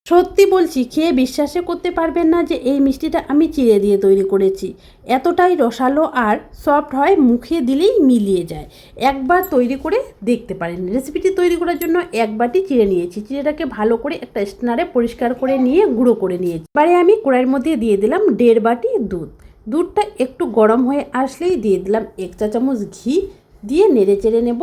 সত্যি বলছি, খেয়ে বিশ্বাসই করতে পারবেন না যে এই মিষ্টিটা আমি চিড়ে দিয়ে তৈরি করেছি। এতটাই রসালো আর সফট হয়, মুখে দিলেই মিলিয়ে যায়। একবার তৈরি করে দেখতে পারেন। রেসিপিটি তৈরি করার জন্য এক বাটি চিড়ে নিয়েছি। চিড়েটাকে ভালো করে একটা স্ট্রেনারে পরিষ্কার করে নিয়ে গুঁড়ো করে নিয়েছি। এবারে আমি কড়াইয়ের মধ্যে দিয়ে দিলাম 1.5 বাটি দুধ। দুধটা একটু গরম হয়ে আসলেই দিয়ে দিলাম 1 চা চামচ ঘি, দিয়ে নেড়ে চেড়ে নেব।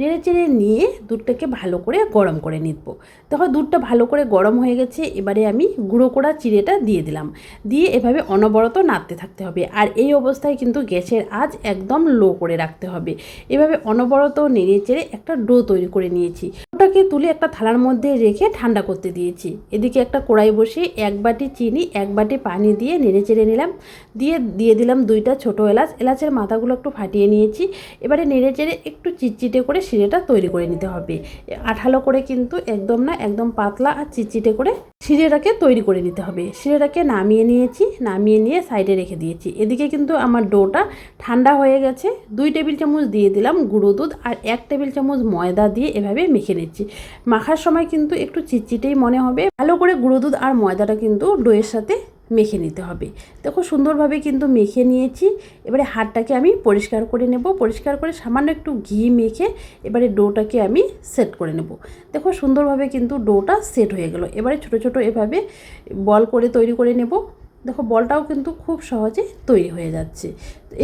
নেড়ে চেড়ে নিয়ে দুধটাকে ভালো করে গরম করে নিব। দেখো দুধটা ভালো করে গরম হয়ে গেছে। এবারে আমি গুঁড়ো করা চিড়েটা দিয়ে দিলাম। দিয়ে এভাবে অনবরত নাড়তে থাকতে হবে। আর এই অবস্থায় কিন্তু গ্যাসের আঁচ একদম লো করে রাখতে হবে। এভাবে অনবরত নেড়ে চেড়ে একটা ডো তৈরি করে নিয়েছি। ওটাকে তুলে একটা থালার মধ্যে রেখে ঠান্ডা করতে দিয়েছি। এদিকে একটা কড়াই বসিয়ে 1 বাটি চিনি 1 বাটি পানি দিয়ে নেড়ে চেড়ে নিলাম। দিয়ে দিলাম 2টা ছোটো এলাচ। এলাচের মাথাগুলো একটু ফাটিয়ে নিয়েছি। এবারে নেড়ে চেড়ে একটু চিটচিটে করে শিরেটা তৈরি করে নিতে হবে। আঠালো করে কিন্তু একদম না, একদম পাতলা আর চিটচিটে করে শিরেটাকে তৈরি করে নিতে হবে। শিরেটাকে নামিয়ে নিয়েছি, নামিয়ে নিয়ে সাইডে রেখে দিয়েছি। এদিকে কিন্তু আমার ডোটা ঠান্ডা হয়ে গেছে। 2 টেবিল চামচ দিয়ে দিলাম গুঁড়ো দুধ আর 1 টেবিল চামচ ময়দা দিয়ে এভাবে মেখে নিচ্ছি। মাখার সময় কিন্তু একটু চিটচিটেই মনে হবে। ভালো করে গুঁড়ো দুধ আর ময়দাটা কিন্তু ডোয়ের সাথে মেখে নিতে হবে। দেখো সুন্দরভাবে কিন্তু মেখে নিয়েছি। এবারে হাতটাকে আমি পরিষ্কার করে নেব। পরিষ্কার করে সামান্য একটু ঘি মেখে এবারে ডোটাকে আমি সেট করে নেব। দেখো সুন্দরভাবে কিন্তু ডোটা সেট হয়ে গেল। এবারে ছোট ছোট এভাবে বল করে তৈরি করে নেব। দেখো বলটাও কিন্তু খুব সহজে তৈরি হয়ে যাচ্ছে।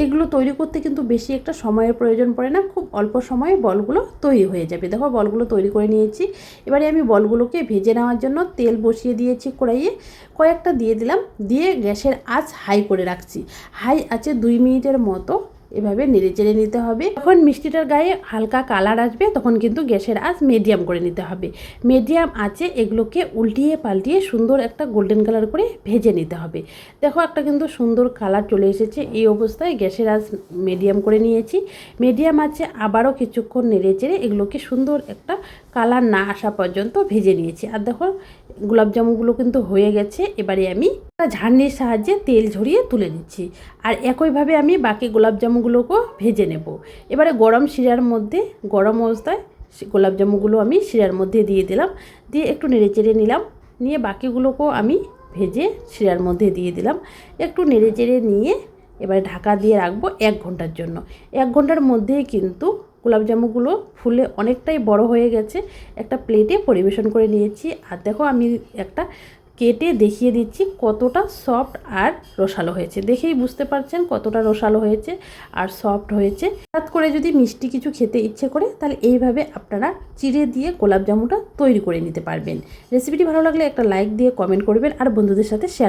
এগুলো তৈরি করতে কিন্তু বেশি একটা সময়ের প্রয়োজন পড়ে না, খুব অল্প সময়ে বলগুলো তৈরি হয়ে যাবে। দেখো বলগুলো তৈরি করে নিয়েছি। এবারে আমি বলগুলোকে ভেজে নেওয়ার জন্য তেল বসিয়ে দিয়েছি কড়াইয়ে। কয়েকটা দিয়ে দিলাম, দিয়ে গ্যাসের আঁচ হাই করে রাখছি। হাই আঁচে 2 মিনিটের মতো এভাবে নেড়ে চেড়ে নিতে হবে। যখন মিষ্টিটার গায়ে হালকা কালার আসবে তখন কিন্তু গ্যাসের আঁচ মিডিয়াম করে নিতে হবে। মিডিয়াম আঁচে এগুলোকে উল্টিয়ে পাল্টিয়ে সুন্দর একটা গোল্ডেন কালার করে ভেজে নিতে হবে। দেখো একটা কিন্তু সুন্দর কালার চলে এসেছে। এই অবস্থায় গ্যাসের আঁচ মিডিয়াম করে নিয়েছি। মিডিয়াম আঁচে আবারও কিছুক্ষণ নেড়ে চেড়ে এগুলোকে সুন্দর একটা কালার না আসা পর্যন্ত ভেজে নিয়েছি। আর দেখো গোলাপজামুনগুলো কিন্তু হয়ে গেছে। এবারে আমি একটা ঝাড়নির সাহায্যে তেল ঝরিয়ে তুলে নিচ্ছি। আর একইভাবে আমি বাকি গোলাপজামুনগুলোকেও ভেজে নেব। এবারে গরম শিরার মধ্যে, গরম অবস্থায় গোলাপজামুনগুলো আমি শিরার মধ্যে দিয়ে দিলাম। দিয়ে একটু নেড়ে চেড়ে নিলাম। নিয়ে বাকিগুলোকেও আমি ভেজে শিরার মধ্যে দিয়ে দিলাম। একটু নেড়ে চেড়ে নিয়ে এবারে ঢাকা দিয়ে রাখবো 1 ঘন্টার জন্য। 1 ঘন্টার মধ্যেই কিন্তু গোলাপজামুনগুলো ফুলে অনেকটাই বড় হয়ে গেছে। একটা প্লেটে পরিবেশন করে নিয়েছি। আর দেখো আমি একটা কেটে দেখিয়ে দিচ্ছি কতটা সফট আর রসালো হয়েছে। দেখেই বুঝতে পারছেন কতটা রসালো হয়েছে আর সফট হয়েছে। হঠাৎ করে যদি মিষ্টি কিছু খেতে ইচ্ছে করে তাহলে এইভাবে আপনারা চিড়ে দিয়ে গোলাপজামুনটা তৈরি করে নিতে পারবেন। রেসিপিটি ভালো লাগলে একটা লাইক দিয়ে কমেন্ট করবেন আর বন্ধুদের সাথে শেয়ার